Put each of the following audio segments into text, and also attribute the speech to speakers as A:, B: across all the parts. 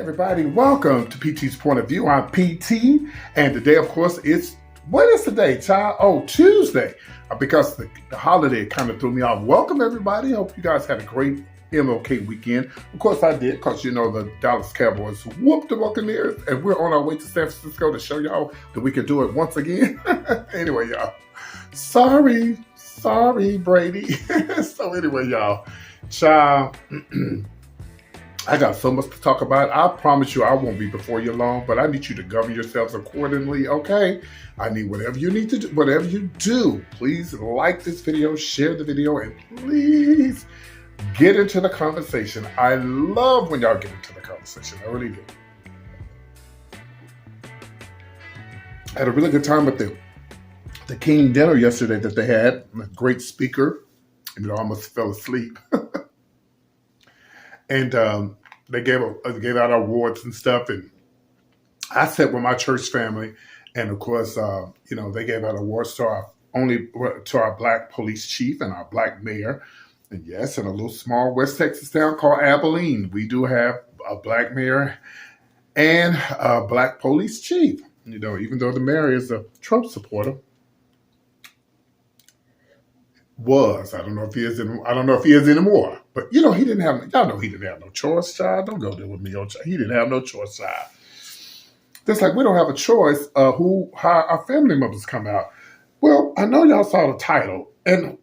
A: Everybody, welcome to PT's Point of View. I'm PT, and today, of course, what is today, child? Oh, Tuesday, because the holiday kind of threw me off. Welcome, everybody. Hope you guys had a great MLK weekend. Of course, I did, because you know the Dallas Cowboys whooped the Buccaneers, and we're on our way to San Francisco to show y'all that we can do it once again. Anyway, y'all, sorry, Brady. So anyway, y'all, child. I got so much to talk about. I promise you I won't be before you long, but I need you to govern yourselves accordingly, okay? I need whatever you need to do, whatever you do, please like this video, share the video, and please get into the conversation. I love when y'all get into the conversation. I really do. I had a really good time at the King dinner yesterday that they had. A great speaker. I almost fell asleep. And they gave out awards and stuff. And I sat with my church family. And of course, they gave out awards to our black police chief and our black mayor. And yes, in a little small West Texas town called Abilene, we do have a black mayor and a black police chief. Even though the mayor is a Trump supporter. I don't know if he is. I don't know if he is anymore. But he didn't have. Y'all know he didn't have no choice, child. Don't go there with me, child. He didn't have no choice, child. Just like we don't have a choice how our family members come out. Well, I know y'all saw the title, and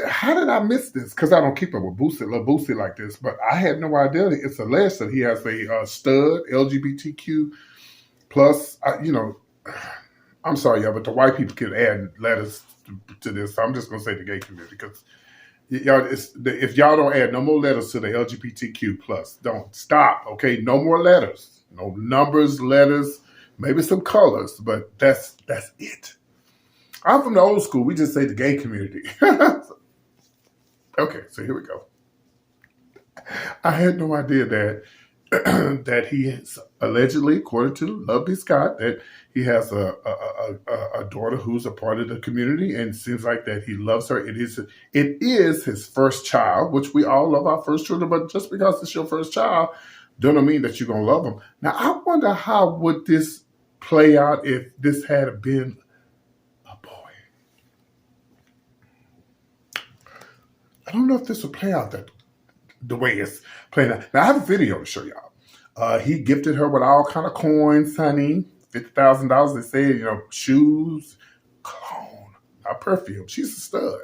A: how did I miss this? Because I don't keep up with Lil Boosie like this. But I had no idea. It's alleged that he has a stud LGBTQ plus. I'm sorry, y'all, but the white people can add letters to this. So I'm just going to say the gay community, because if y'all don't add no more letters to the LGBTQ plus, don't stop, okay? No more letters, no numbers, letters, maybe some colors, but that's it. I'm from the old school. We just say the gay community. Okay, so here we go. I had no idea that he has allegedly, according to Lovely Scott, that he has a daughter who's a part of the community, and it seems like that he loves her. It is his first child, which we all love our first children, but just because it's your first child, don't mean that you're gonna love them. Now, I wonder how would this play out if this had been a boy. I don't know if this would play out the way it's playing out. Now, I have a video to show y'all. He gifted her with all kind of coins, honey. $50,000. They say, shoes, cologne, not perfume. She's a stud.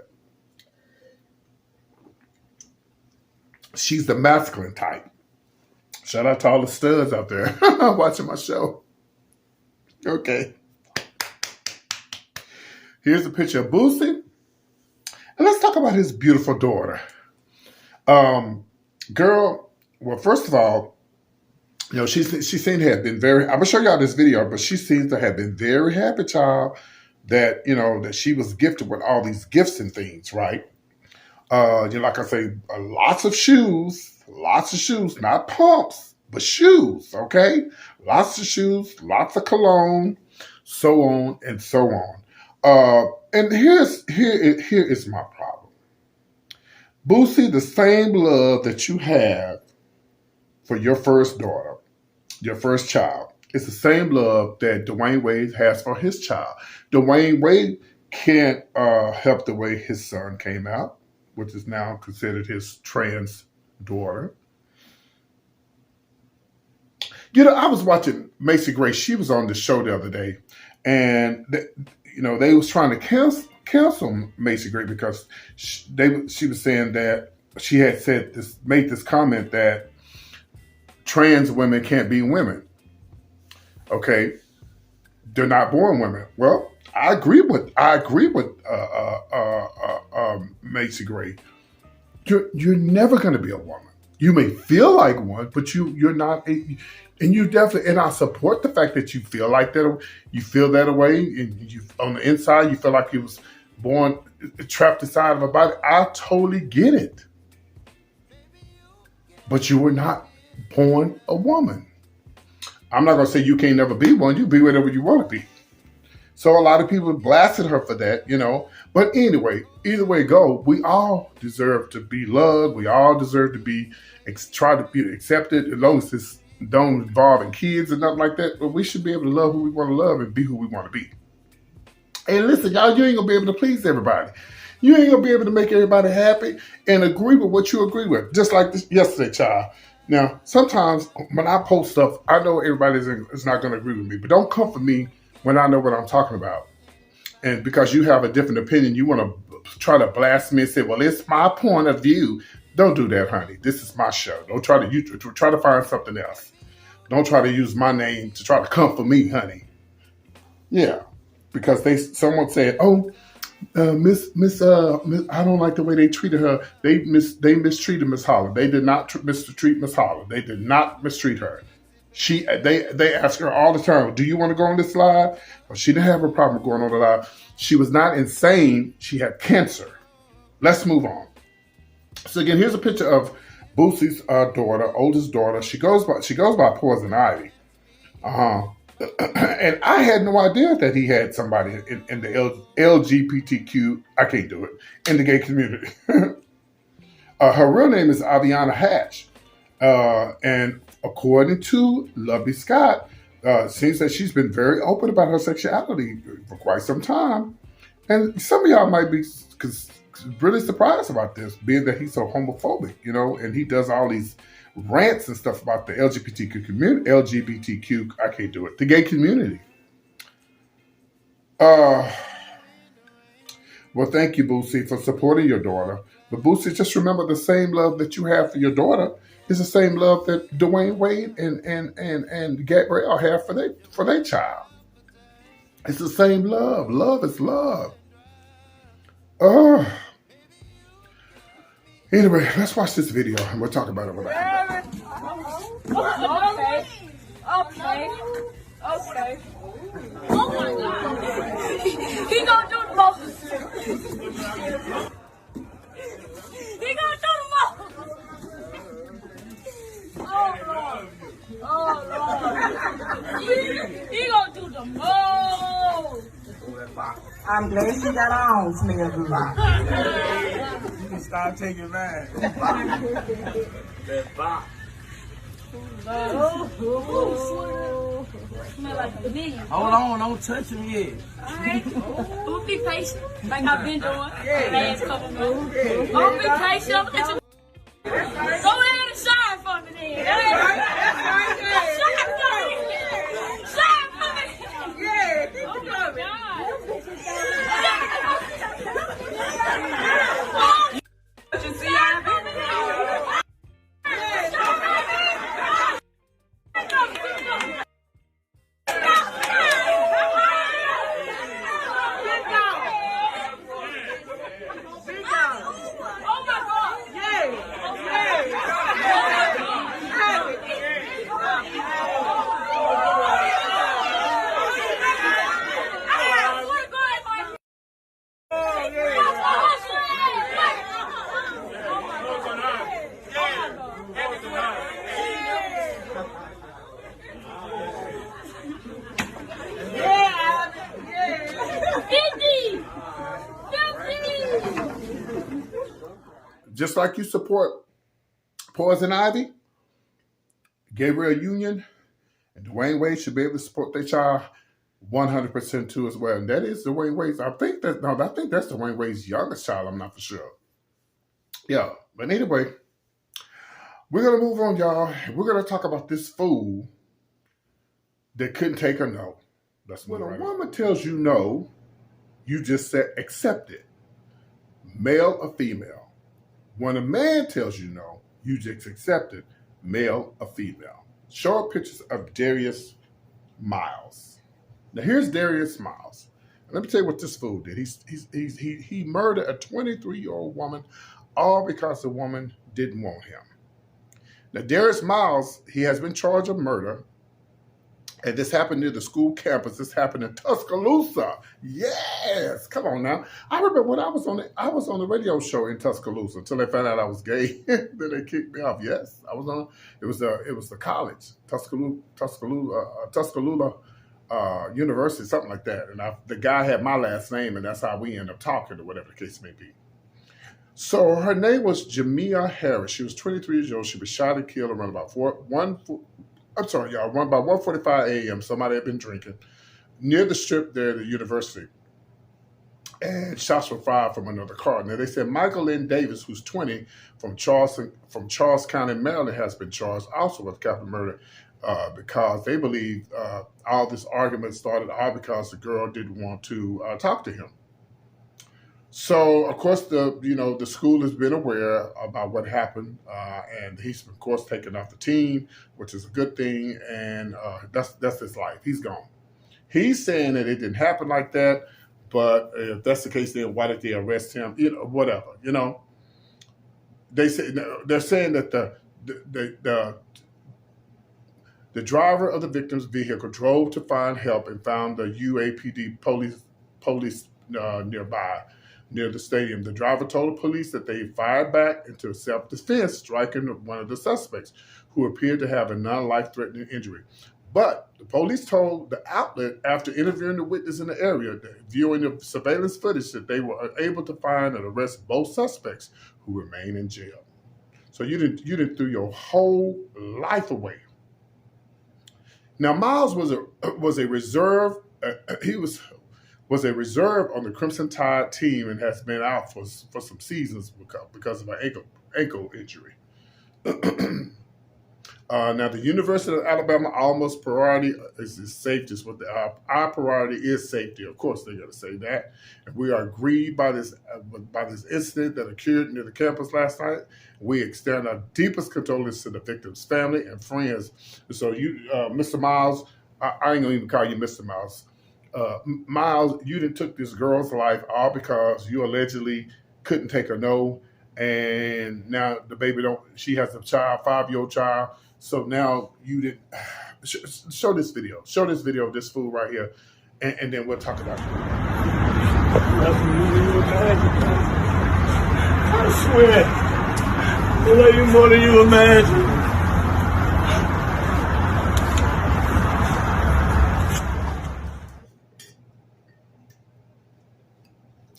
A: She's the masculine type. Shout out to all the studs out there watching my show. Okay. Here's a picture of Boosie. And let's talk about his beautiful daughter. Girl, well, first of all, she seemed to have been very, I'm going to show y'all this video, but she seems to have been very happy, child, that, that she was gifted with all these gifts and things, right? Like I say, lots of shoes, not pumps, but shoes, okay? Lots of shoes, lots of cologne, so on and so on. And here is my problem. Boosie, the same love that you have for your first daughter, your first child, it's the same love that Dwayne Wade has for his child. Dwayne Wade can't help the way his son came out, which is now considered his trans daughter. I was watching Macy Gray. She was on the show the other day, and they was trying to cancel Macy Gray because she was saying that she had made this comment that trans women can't be women. Okay, they're not born women. Well, I agree with Macy Gray. You're never going to be a woman. You may feel like one, but you're not. And you definitely. And I support the fact that you feel like that. You feel that way, and you on the inside you feel like you was born trapped inside of a body. I totally get it. But you were not born a woman. I'm not going to say you can't never be one. You be whatever you want to be. So a lot of people blasted her for that, But anyway, either way it go, we all deserve to be loved. We all deserve to try to be accepted, as long as it's don't involve in kids and nothing like that. But we should be able to love who we want to love and be who we want to be. And listen, y'all, you ain't gonna be able to please everybody. You ain't gonna be able to make everybody happy and agree with what you agree with. Just like this yesterday, child. Now, sometimes when I post stuff, I know everybody is not gonna agree with me, but don't come for me when I know what I'm talking about. And because you have a different opinion, you want to try to blast me and say, "Well, it's my point of view." Don't do that, honey. This is my show. Don't try to find something else. Don't try to use my name to try to come for me, honey. Yeah, because someone said, "Oh, Miss, I don't like the way they treated her. They mistreated Miss Holler. They did not mistreat Miss Holler. They did not mistreat her. They ask her all the time, do you want to go on this live? Well, she didn't have a problem going on the live. She was not insane. She had cancer. Let's move on. So again, here's a picture of Boosie's daughter, oldest daughter. She goes by Poison Ivy. And I had no idea that he had somebody in the LGBTQ, I can't do it, in the gay community. Her real name is Aviana Hatch. And according to Lovey Scott, seems that she's been very open about her sexuality for quite some time. And some of y'all might be really surprised about this, being that he's so homophobic, and he does all these rants and stuff about the LGBTQ community, I can't do it, the gay community. Well, thank you, Boosie, for supporting your daughter. But Boosie, just remember the same love that you have for your daughter is the same love that Dwayne Wade and Gabrielle have for their child. It's the same love. Love is love. Anyway, let's watch this video and we'll talk about it when I come back.
B: Okay. Oh my God. He gonna do the most. He gonna do the most. Oh Lord. He gonna do the most.
C: I'm glad she got on, smell good.
D: You can stop taking mine. That box.
B: Smell like vanilla.
D: Hold on, don't touch him yet.
B: Alright. I'm gonna be patient, like I've been doing the last couple months. I'm gonna be patient. Go ahead and shine for me then. Shine for me. Shine for me.
C: Yeah,
B: Oh my God.
C: you see how
A: Just like you support Poison Ivy, Gabrielle Union, and Dwayne Wade should be able to support their child 100% too as well. And that is Dwayne Wade's, I think that's Dwayne Wade's youngest child, I'm not for sure. Yeah, but anyway, we're going to move on, y'all. We're going to talk about this fool that couldn't take a no. That's when a woman tells you no, you just said accept it. Male or female. When a man tells you no, you just accept it, male or female. Show pictures of Darius Miles. Now here's Darius Miles. And let me tell you what this fool did. He murdered a 23-year-old woman, all because the woman didn't want him. Now Darius Miles, he has been charged of murder. And this happened near the school campus. This happened in Tuscaloosa. Yes, come on now. I remember when I was on the radio show in Tuscaloosa until they found out I was gay. Then they kicked me off. Yes, I was on. It was the college, Tuscaloosa University, something like that. And the guy had my last name, and that's how we ended up talking, or whatever the case may be. So her name was Jamia Harris. She was 23 years old. She was shot and killed around about I'm sorry, y'all. By 1:45 a.m., somebody had been drinking near the strip there at the university, and shots were fired from another car. Now they said Michael Lynn Davis, who's 20, from Charles County, Maryland, has been charged also with capital murder because they believe all this argument started all because the girl didn't want to talk to him. So of course the school has been aware about what happened, and he's of course taken off the team, which is a good thing, and that's his life. He's gone. He's saying that it didn't happen like that. But if that's the case, then why did they arrest him? Whatever. They're saying that the driver of the victim's vehicle drove to find help and found the UAPD police nearby, near the stadium. The driver told the police that they fired back into self-defense, striking one of the suspects, who appeared to have a non-life-threatening injury. But the police told the outlet, after interviewing the witness in the area, viewing the surveillance footage, that they were able to find and arrest both suspects, who remain in jail. So you didn't threw your whole life away. Now Miles was a reserve. He was a reserve on the Crimson Tide team and has been out for some seasons because of an ankle injury. Now, the University of Alabama almost priority is safety. Our priority is safety. Of course, they're going to say that. And we are grieved by this incident that occurred near the campus last night. We extend our deepest condolences to the victim's family and friends. So you, Mr. Miles, I ain't going to even call you Mr. Miles. Miles, you done took this girl's life all because you allegedly couldn't take a no. And now the baby she has a child, 5-year-old child. So now you didn't show this video. Show this video of this fool right here, and then we'll talk about it.
D: I swear, I love you more than you imagine.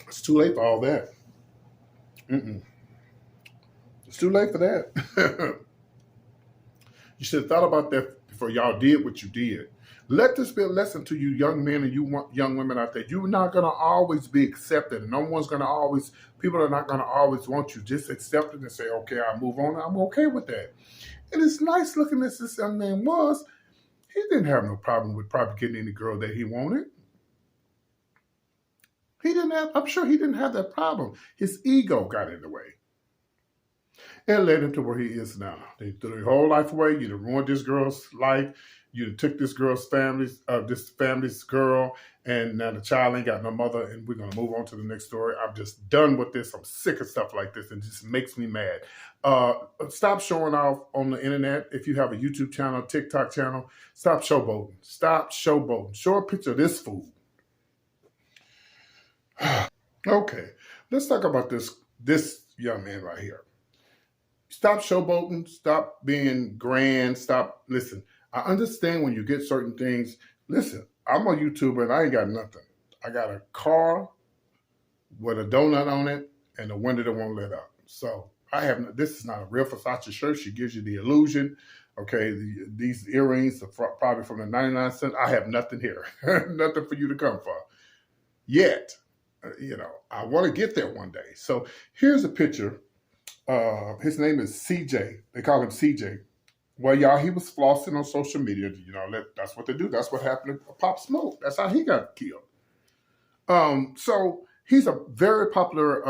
A: It's too late for all that. It's too late for that. You should have thought about that before y'all did what you did. Let this be a lesson to you young men and you young women out there. You're not going to always be accepted. And people are not going to always want you. Just accept it and say, okay, I'll move on. I'm okay with that. And it's nice looking as this young man was. He didn't have no problem with probably getting any girl that he wanted. I'm sure he didn't have that problem. His ego got in the way. And led him to where he is now. They threw their whole life away. You done ruined this girl's life. You done took this family's girl, and now the child ain't got no mother, and we're going to move on to the next story. I'm just done with this. I'm sick of stuff like this, and it just makes me mad. Stop showing off on the internet. If you have a YouTube channel, TikTok channel, stop showboating. Stop showboating. Show a picture of this fool. Okay, let's talk about this young man right here. Stop showboating. Stop being grand. Listen, I understand when you get certain things. Listen, I'm a YouTuber and I ain't got nothing. I got a car with a donut on it and a window that won't let up. So this is not a real Versace shirt. She gives you the illusion. Okay, these earrings are probably from the 99 cents. I have nothing here. Nothing for you to come for. Yet, I want to get there one day. So here's a picture. His name is CJ. They call him CJ. Well, y'all, he was flossing on social media. That's what they do. That's what happened to Pop Smoke. That's how he got killed. So he's a very popular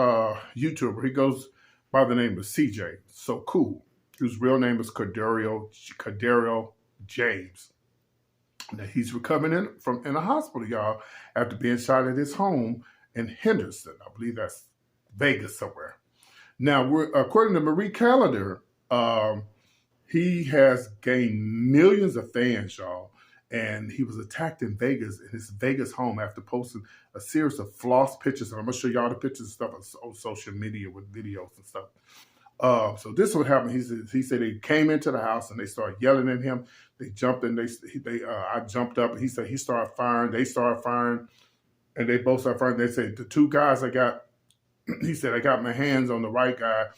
A: YouTuber. He goes by the name of CJ. So cool. Whose real name is Cadario James. Now he's recovering in a hospital, y'all, after being shot at his home in Henderson. I believe that's Vegas somewhere. Now, according to Marie Callender, he has gained millions of fans, y'all, and he was attacked in Vegas, in his Vegas home, after posting a series of floss pictures. And I'm going to show y'all the pictures and stuff on social media with videos and stuff. So this is what happened. He said they came into the house and they started yelling at him. They jumped in. I jumped up. He said he started firing. They started firing, and they both started firing. They said the two guys he said, I got my hands on the right guy.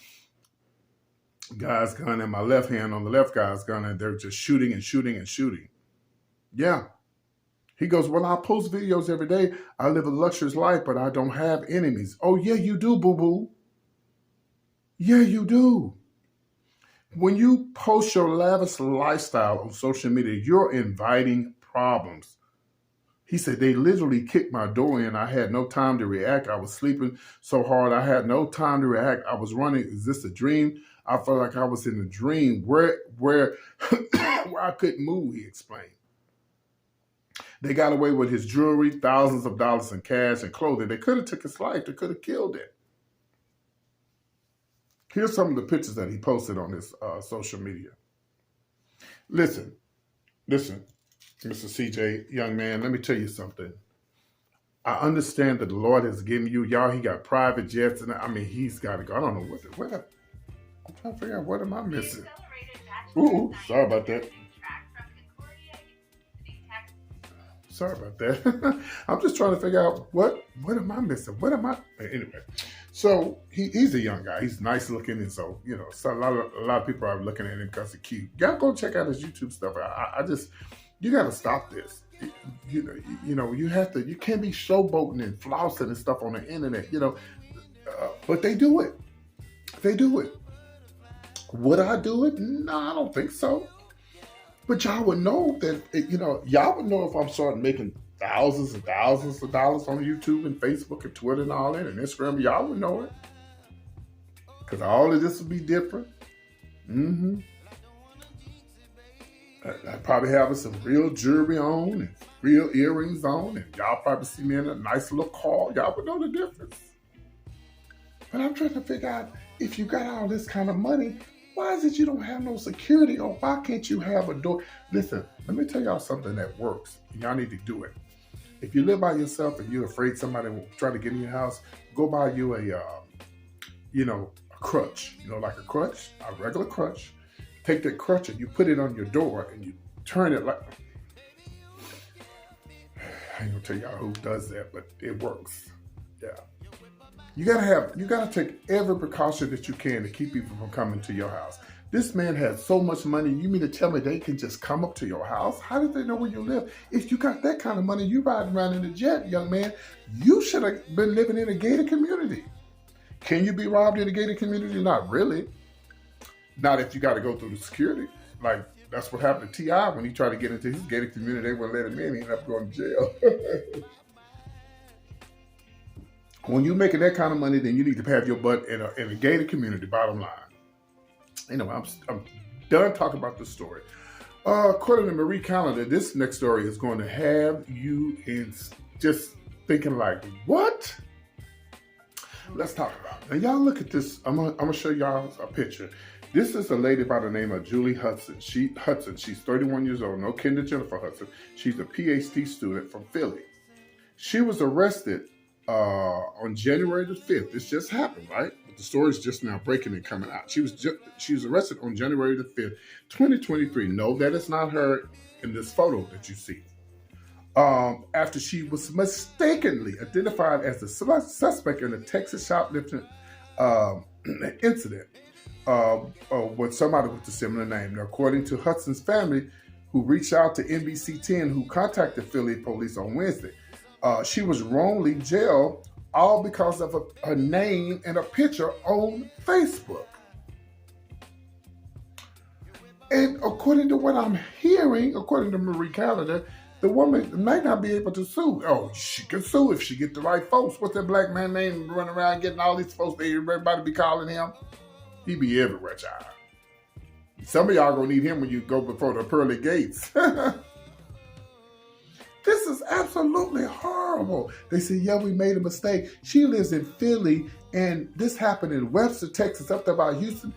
A: guy's gun and my left hand on the left guy's gun, and they're just shooting and shooting and shooting. Yeah. He goes, well, I post videos every day. I live a luxurious life, but I don't have enemies. Oh, yeah, you do, boo-boo. Yeah, you do. When you post your lavish lifestyle on social media, you're inviting problems. He said, they literally kicked my door in. I had no time to react. I was sleeping so hard. I had no time to react. I was running. Is this a dream? I felt like I was in a dream where I couldn't move, he explained. They got away with his jewelry, thousands of dollars in cash and clothing. They could have took his life. They could have killed him. Here's some of the pictures that he posted on his social media. Listen, Mr. CJ, young man, let me tell you something. I understand that the Lord has given you, y'all, he got private jets, and I mean, he's got to go. I don't know what I'm trying to figure out, what am I missing? Ooh, sorry about that. Sorry about that. I'm just trying to figure out what am I missing? What am I? Anyway, so he's a young guy. He's nice looking, and so so a lot of people are looking at him because he's cute. Y'all go check out his YouTube stuff. I just, you got to stop this. You have to. You can't be showboating and flousing and stuff on the internet. But they do it. They do it. Would I do it? No, I don't think so. But y'all would know that, y'all would know if I'm starting making thousands and thousands of dollars on YouTube and Facebook and Twitter and all that and Instagram. Y'all would know it. Because all of this would be different. I probably have some real jewelry on and real earrings on. And y'all probably see me in a nice little car. Y'all would know the difference. But I'm trying to figure out, if you got all this kind of money, why is it you don't have no security, or why can't you have a door? Listen, let me tell y'all something that works. Y'all need to do it. If you live by yourself and you're afraid somebody will try to get in your house, go buy you a crutch. Like a crutch, a regular crutch. Take that crutch and you put it on your door and you turn it like. I ain't gonna tell y'all who does that, but it works. Yeah. You gotta take every precaution that you can to keep people from coming to your house. This man has so much money. You mean to tell me they can just come up to your house? How did they know where you live? If you got that kind of money, you riding around in a jet, young man. You should have been living in a gated community. Can you be robbed in a gated community? Not really. Not if you got to go through the security. Like, that's what happened to T.I. when he tried to get into his gated community. They wouldn't let him in. He ended up going to jail. When you're making that kind of money, then you need to have your butt in a gated community, bottom line. Anyway, I'm done talking about this story. According to Marie Calendar, this next story is going to have you in just thinking like, what? Let's talk about it. Now, y'all look at this. I'm gonna show y'all a picture. This is a lady by the name of Julie Hudson. She's 31 years old, no kin to Jennifer Hudson. She's a PhD student from Philly. She was arrested on January the 5th. This just happened, right? But the story's just now breaking and coming out. She was arrested on January the 5th, 2023. No, that is not her in this photo that you see. After she was mistakenly identified as the suspect in a Texas shoplifting incident with somebody with a similar name. Now, according to Hudson's family, who reached out to NBC 10, who contacted Philly police on Wednesday, she was wrongly jailed, all because of her name and a picture on Facebook. And according to what I'm hearing, according to Marie Calendar, the woman might not be able to sue. Oh, she can sue if she get the right folks. What's that black man name running around getting all these folks? Everybody be calling him. He be everywhere, child. Some of y'all gonna need him when you go before the pearly gates. This is absolutely horrible. They say, yeah, we made a mistake. She lives in Philly, and this happened in Webster, Texas, up there by Houston.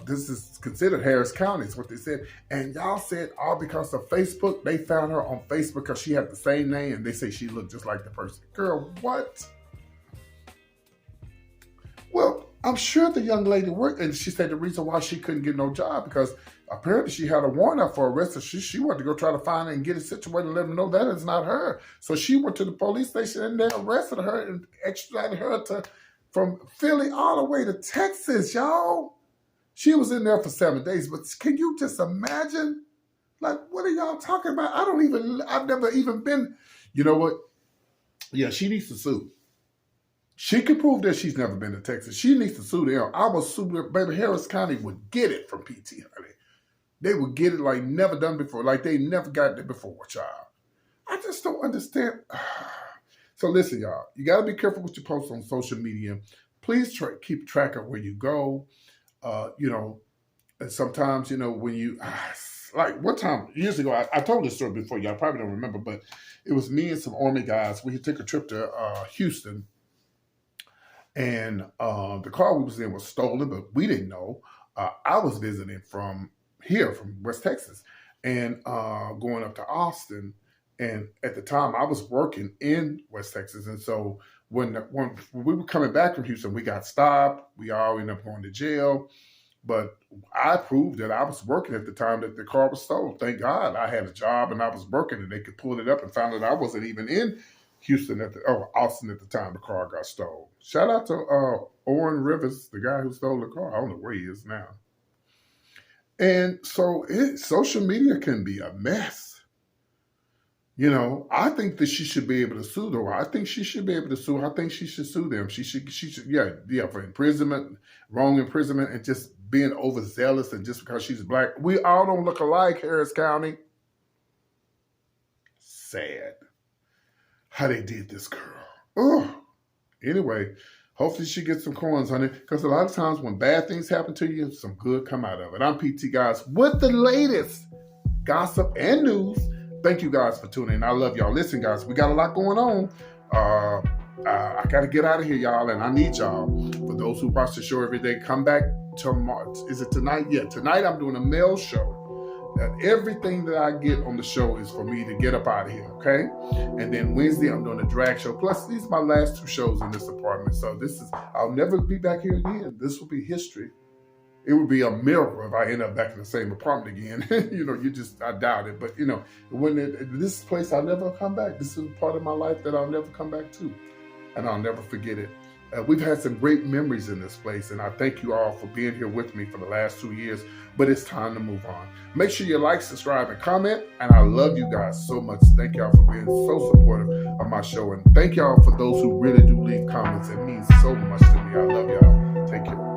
A: This is considered Harris County, is what they said. And y'all said all because of Facebook. They found her on Facebook because she had the same name, and they say she looked just like the person. Girl, what? Well, I'm sure the young lady worked, and she said the reason why she couldn't get no job because apparently she had a warrant out for arrest. So she wanted to go try to find her and get it situated and let them know that is not her. So she went to the police station and they arrested her and extradited her from Philly all the way to Texas, y'all. She was in there for 7 days, but can you just imagine? Like, what are y'all talking about? I've never even been, you know what? Yeah, she needs to sue. She can prove that she's never been to Texas. She needs to sue them. I will sue them. Baby, Harris County would get it from PT, honey. They would get it like never done before, like they never got it before, child. I just don't understand. So listen, y'all, you got to be careful what you post on social media. Please keep track of where you go. And sometimes, when you, like one time, years ago, I told this story before, y'all probably don't remember, but it was me and some Army guys. We took a trip to Houston, and the car we was in was stolen, but we didn't know. I was visiting from West Texas, and going up to Austin. And at the time, I was working in West Texas. And so when we were coming back from Houston, we got stopped. We all ended up going to jail. But I proved that I was working at the time that the car was stolen. Thank God I had a job and I was working, and they could pull it up and found that I wasn't even in Austin at the time the car got stolen. Shout out to Oren Rivers, the guy who stole the car. I don't know where he is now. And so social media can be a mess. I think that she should be able to sue though. I think she should be able to sue. I think she should sue them. She should, for imprisonment, wrong imprisonment, and just being overzealous, and just because she's black. We all don't look alike, Harris County. Sad how they did this girl. Oh, anyway, hopefully she gets some coins, honey, because a lot of times when bad things happen to you, some good come out of it. I'm PT Guys with the latest gossip and news. Thank you guys for tuning in. I love y'all. Listen, guys, we got a lot going on. I got to get out of here, y'all, and I need y'all. For those who watch the show every day, come back tomorrow. Is it tonight? Yeah, tonight I'm doing a mail show. And everything that I get on the show is for me to get up out of here, okay? And then Wednesday, I'm doing a drag show. Plus, these are my last 2 shows in this apartment. So I'll never be back here again. This will be history. It would be a miracle if I end up back in the same apartment again. I doubt it. But, this place, I'll never come back. This is a part of my life that I'll never come back to. And I'll never forget it. We've had some great memories in this place. And I thank you all for being here with me for the last 2 years. But it's time to move on. Make sure you like, subscribe, and comment. And I love you guys so much. Thank y'all for being so supportive of my show. And thank y'all for those who really do leave comments. It means so much to me. I love y'all. Take care.